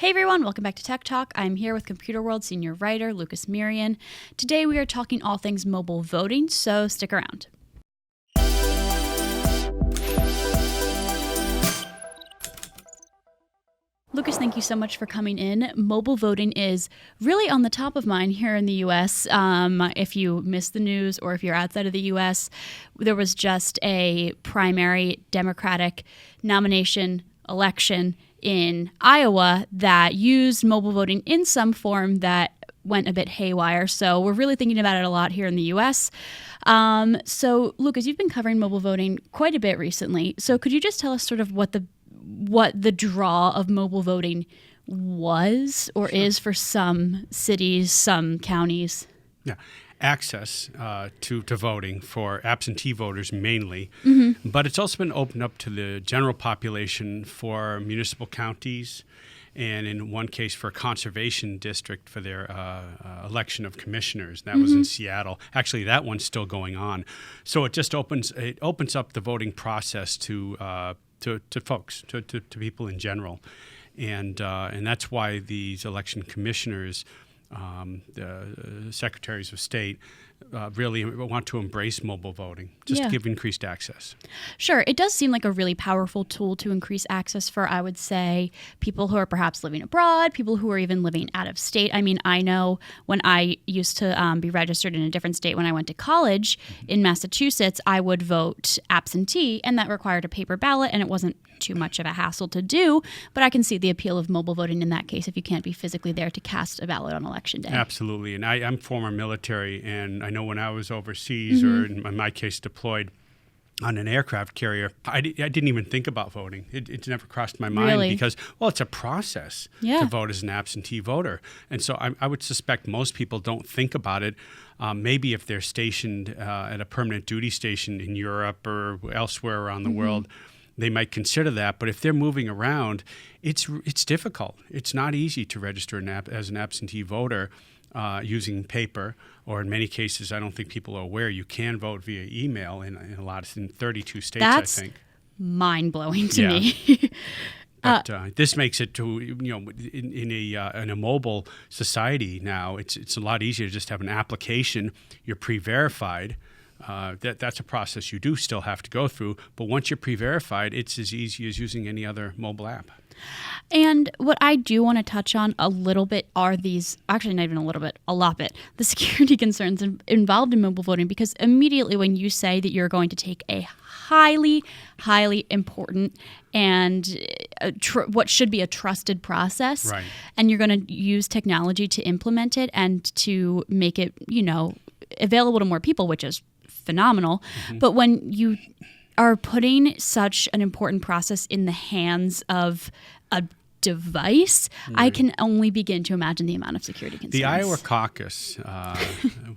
Hey everyone, welcome back to Tech Talk. I'm here with Computer World senior writer Lucas Mirian. Today we are talking all things mobile voting, so stick around. Lucas, thank you so much for coming in. Mobile voting is really on the top of mind here in the U.S. If you missed the news or if you're outside of the U.S., there was just a primary Democratic nomination election in Iowa that used mobile voting in some form that went a bit haywire. So we're really thinking about it a lot here in the U.S. So, Lucas, you've been covering mobile voting quite a bit recently. So could you just tell us sort of what the draw of mobile voting was or is for some cities, some counties? Yeah, access to voting for absentee voters mainly, but it's also been opened up to the general population for municipal counties, and in one case for a conservation district for their election of commissioners. That was in Seattle. Actually, that one's still going on. So it just opens up the voting process to folks, to people in general, and that's why these election commissioners, the secretaries of state, really want to embrace mobile voting, just to give increased access. Sure. It does seem like a really powerful tool to increase access for, I would say, people who are perhaps living abroad, people who are even living out of state. I mean, I know when I used to be registered in a different state when I went to college in Massachusetts, I would vote absentee, and that required a paper ballot, and it wasn't too much of a hassle to do. But I can see the appeal of mobile voting in that case if you can't be physically there to cast a ballot on election day. Absolutely. And I'm former military, and I know when I was overseas, or in my case deployed on an aircraft carrier, I didn't even think about voting. It never crossed my mind because, well, it's a process to vote as an absentee voter. And so I would suspect most people don't think about it. Maybe if they're stationed at a permanent duty station in Europe or elsewhere around the world, they might consider that. But if they're moving around, it's difficult. It's not easy to register as an absentee voter using paper, or in many cases, I don't think people are aware, you can vote via email in 32 states, That's I think. Mind-blowing to me. But this makes it to, in a mobile society now, it's a lot easier to just have an application. You're pre-verified. That's a process you do still have to go through. But once you're pre-verified, it's as easy as using any other mobile app. And what I do want to touch on a little bit are these, actually not even a little bit, a lot bit, the security concerns involved in mobile voting, because immediately when you say that you're going to take a highly, highly important and what should be a trusted process, and you're going to use technology to implement it and to make it, available to more people, which is phenomenal. But when you are putting such an important process in the hands of a device, I can only begin to imagine the amount of security concerns. The Iowa caucus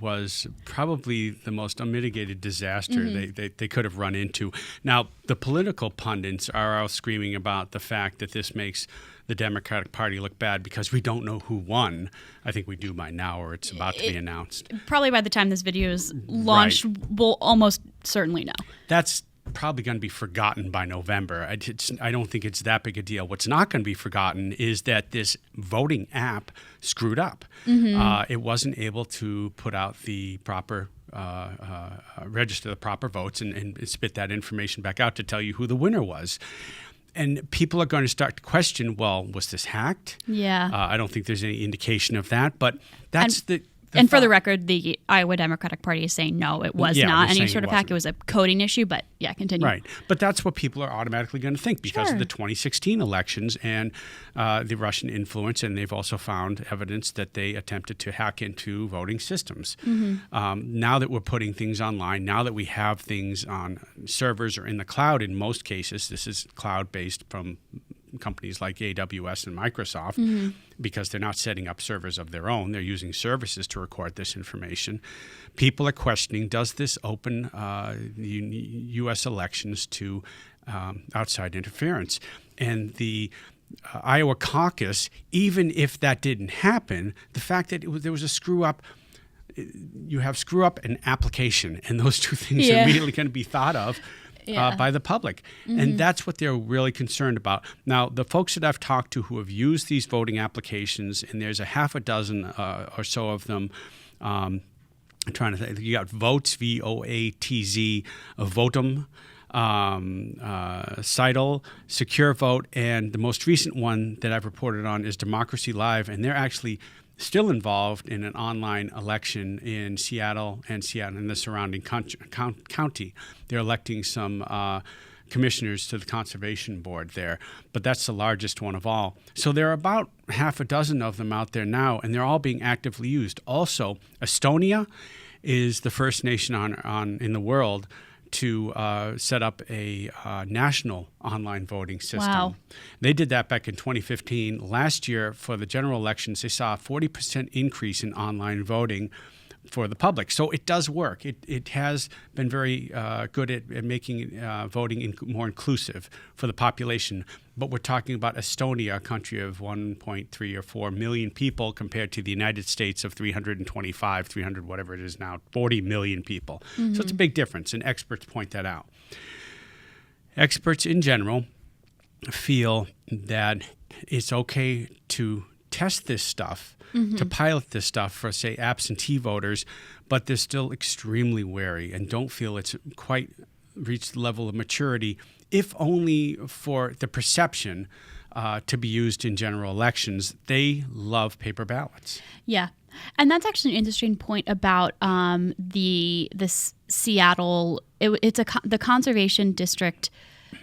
was probably the most unmitigated disaster they could have run into. Now, the political pundits are all screaming about the fact that this makes the Democratic Party look bad because we don't know who won. I think we do by now, or it's about to be announced. Probably by the time this video is launched, we'll almost certainly know. That's probably going to be forgotten by November. I don't think it's that big a deal. What's not going to be forgotten is that this voting app screwed up. It wasn't able to put out the proper register the proper votes and spit that information back out to tell you who the winner was. And people are going to start to question, well, was this hacked? Yeah. I don't think there's any indication of that, but that's And for the record, the Iowa Democratic Party is saying no, it was not any sort of hack. It was a coding issue, but continue. Right. But that's what people are automatically going to think because of the 2016 elections and the Russian influence, and they've also found evidence that they attempted to hack into voting systems. Now that we're putting things online, now that we have things on servers or in the cloud in most cases, this is cloud-based from companies like AWS and Microsoft, because they're not setting up servers of their own. They're using services to record this information. People are questioning, does this open U.S. elections to outside interference? And the Iowa caucus, even if that didn't happen, the fact that there was a screw-up, you have screw-up and application, and those two things are immediately going to be thought of. by the public. And that's what they're really concerned about. Now, the folks that I've talked to who have used these voting applications, and there's a half a dozen or so of them. I'm trying to think. You got Voatz, Voatz, Votum, Seidel, Secure Vote, and the most recent one that I've reported on is Democracy Live, and they're actually still involved in an online election in Seattle and the surrounding county. They're electing some commissioners to the Conservation Board there, but that's the largest one of all. So there are about half a dozen of them out there now, and they're all being actively used. Also, Estonia is the first nation in the world to set up a national online voting system. Wow. They did that back in 2015. Last year, for the general elections, they saw a 40% increase in online voting for the public. So it does work. It has been very good at making voting more inclusive for the population. But we're talking about Estonia, a country of 1.3 or 4 million people compared to the United States of 325, 300, whatever it is now, 40 million people. So it's a big difference, and experts point that out. Experts in general feel that it's okay to test this stuff, to pilot this stuff for, say, absentee voters, but they're still extremely wary and don't feel it's quite reached the level of maturity, if only for the perception to be used in general elections. They love paper ballots. Yeah. And that's actually an interesting point about this Seattle, it's the Conservation District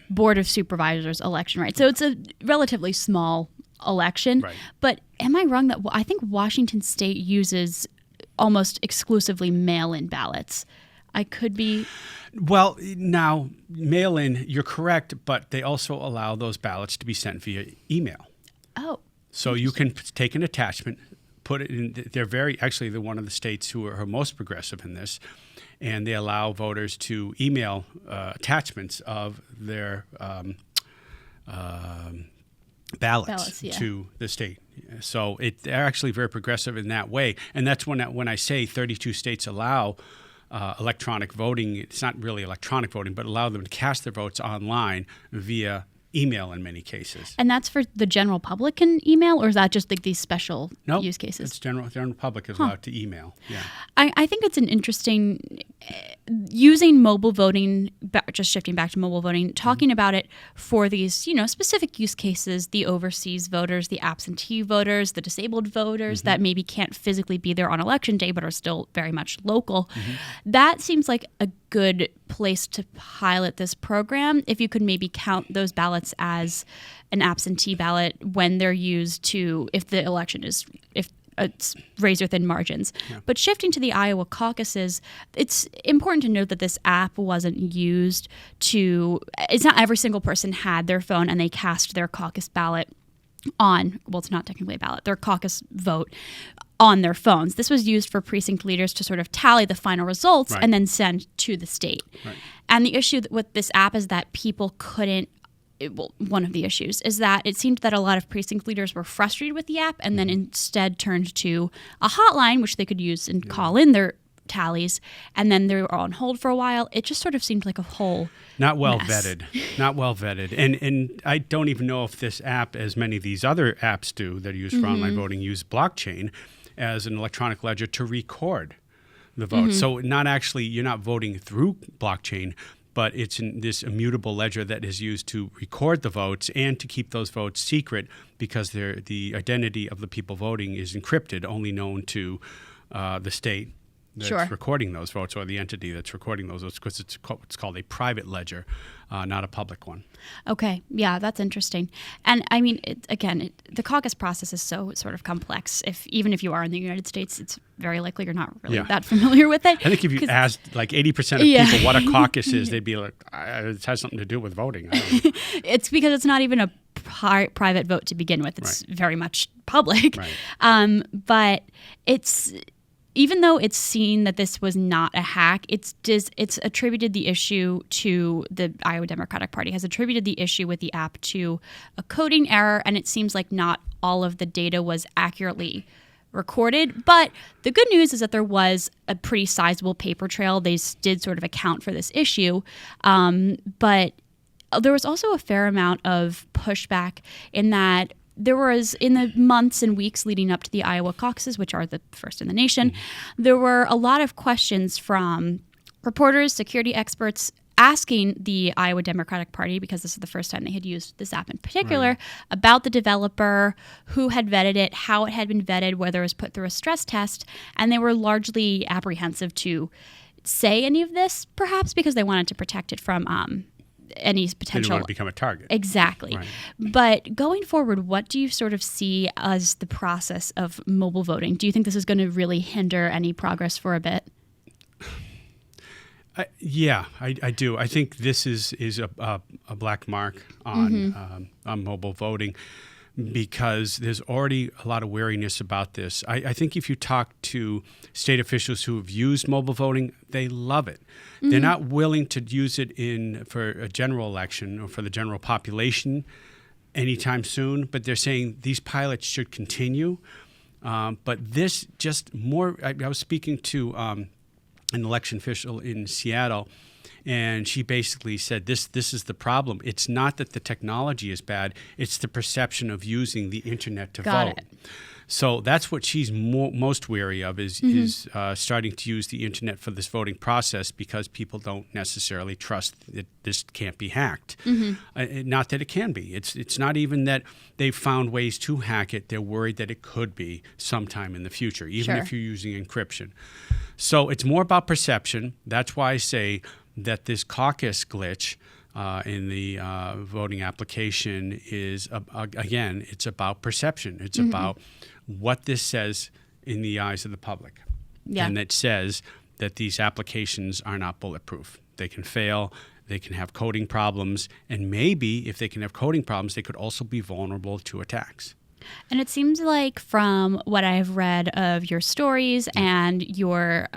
Board of Supervisors election, right? So it's a relatively small election. Right. But am I wrong that I think Washington State uses almost exclusively mail-in ballots? I could be... Well, now, mail-in, you're correct, but they also allow those ballots to be sent via email. Oh. So you can take an attachment, put it in. They're they're one of the states who are most progressive in this, and they allow voters to email attachments of their ballots to the state. So they're actually very progressive in that way. And that's when I say 32 states allow electronic voting. It's not really electronic voting, but allow them to cast their votes online via email in many cases. And that's for the general public can email, or is that just like these special use cases? It's general public is allowed to email. Yeah, I think it's an interesting using mobile voting. Just shifting back to mobile voting, talking about it for these specific use cases: the overseas voters, the absentee voters, the disabled voters that maybe can't physically be there on election day but are still very much local. That seems like a good place to pilot this program. If you could maybe count those ballots as an absentee ballot when they're used if the election is it's razor thin margins. Yeah. But shifting to the Iowa caucuses, it's important to note that this app wasn't used it's not every single person had their phone and they cast their caucus ballot it's not technically a ballot, their caucus vote on their phones. This was used for precinct leaders to sort of tally the final results and then send to the state. Right. And the issue with this app is that people couldn't one of the issues is that it seemed that a lot of precinct leaders were frustrated with the app and then instead turned to a hotline, which they could use and call in their tallies, and then they were on hold for a while. It just sort of seemed like a whole not well mess. vetted. And I don't even know if this app, as many of these other apps do that are used for online voting, use blockchain as an electronic ledger to record the vote. So you're not voting through blockchain, but it's in this immutable ledger that is used to record the votes and to keep those votes secret because the identity of the people voting is encrypted, only known to the state that's recording those votes or the entity that's recording those votes, because it's called a private ledger, not a public one. Okay. Yeah, that's interesting. And I mean, the caucus process is so sort of complex. Even if you are in the United States, it's very likely you're not really that familiar with it. I think if you asked like 80% of people what a caucus is, they'd be like, it has something to do with voting. It's because it's not even a private vote to begin with. It's very much public. Right. But even though it's seen that this was not a hack, it's attributed the issue to the Iowa Democratic Party has attributed the issue with the app to a coding error, and it seems like not all of the data was accurately recorded. But the good news is that there was a pretty sizable paper trail. They did sort of account for this issue. But there was also a fair amount of pushback in that there was, in the months and weeks leading up to the Iowa caucuses, which are the first in the nation, there were a lot of questions from reporters, security experts, asking the Iowa Democratic Party, because this is the first time they had used this app in particular, about the developer, who had vetted it, how it had been vetted, whether it was put through a stress test, and they were largely apprehensive to say any of this, perhaps because they wanted to protect it from any potential. They didn't want to become a target. Exactly. Right. But going forward, what do you sort of see as the process of mobile voting? Do you think this is going to really hinder any progress for a bit? Yeah, I do. I think this is a black mark on mobile voting, because there's already a lot of wariness about this. I think if you talk to state officials who have used mobile voting, they love it. They're not willing to use it for a general election or for the general population anytime soon, but they're saying these pilots should continue. But this just more, I was speaking to an election official in Seattle, and she basically said this is the problem. It's not that the technology is bad, it's the perception of using the internet to vote. So that's what she's most wary of, is starting to use the internet for this voting process, because people don't necessarily trust that this can't be hacked. Not that it can be. It's not even that they've found ways to hack it. They're worried that it could be sometime in the future, even if you're using encryption. So it's more about perception. That's why I say that this caucus glitch in the voting application is, again, it's about perception. It's about what this says in the eyes of the public. And it says that these applications are not bulletproof. They can fail. They can have coding problems. And maybe if they can have coding problems, they could also be vulnerable to attacks. And it seems like, from what I've read of your stories and your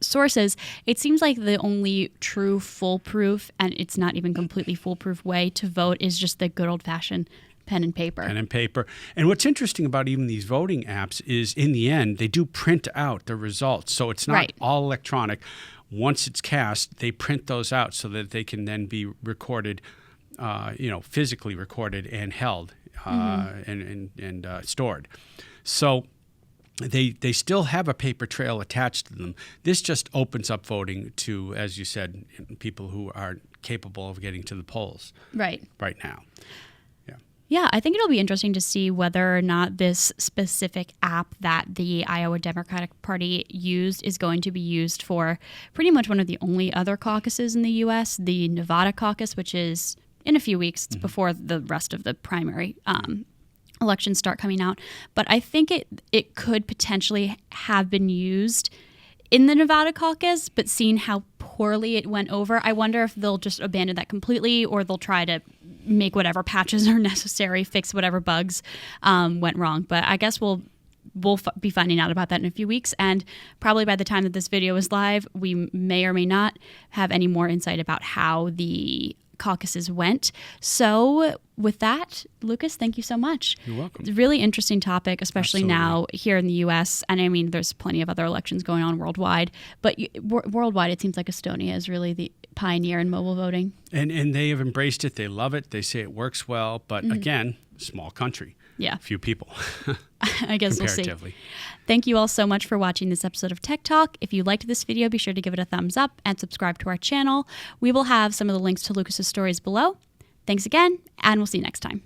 sources, it seems like the only true foolproof, and it's not even completely foolproof, way to vote is just the good old-fashioned pen and paper. Pen and paper. And what's interesting about even these voting apps is, in the end, they do print out the results. So it's not all electronic. Once it's cast, they print those out so that they can then be recorded, physically recorded and held. And stored. So they still have a paper trail attached to them. This just opens up voting to, as you said, people who are capable of getting to the polls right now. Yeah, I think it'll be interesting to see whether or not this specific app that the Iowa Democratic Party used is going to be used for pretty much one of the only other caucuses in the U.S., the Nevada caucus, which is in a few weeks before the rest of the primary elections start coming out. But I think it could potentially have been used in the Nevada caucus, but seeing how poorly it went over, I wonder if they'll just abandon that completely, or they'll try to make whatever patches are necessary, fix whatever bugs went wrong. But I guess we'll be finding out about that in a few weeks, and probably by the time that this video is live, we may or may not have any more insight about how the caucuses went. So with that, Lucas, thank you so much. You're welcome. It's a really interesting topic, especially now here in the U.S. And I mean, there's plenty of other elections going on worldwide, but worldwide, it seems like Estonia is really the pioneer in mobile voting. And they have embraced it. They love it. They say it works well. But again, small country. Yeah. Few people. I guess we'll see. Thank you all so much for watching this episode of Tech Talk. If you liked this video, be sure to give it a thumbs up and subscribe to our channel. We will have some of the links to Lucas's stories below. Thanks again, and we'll see you next time.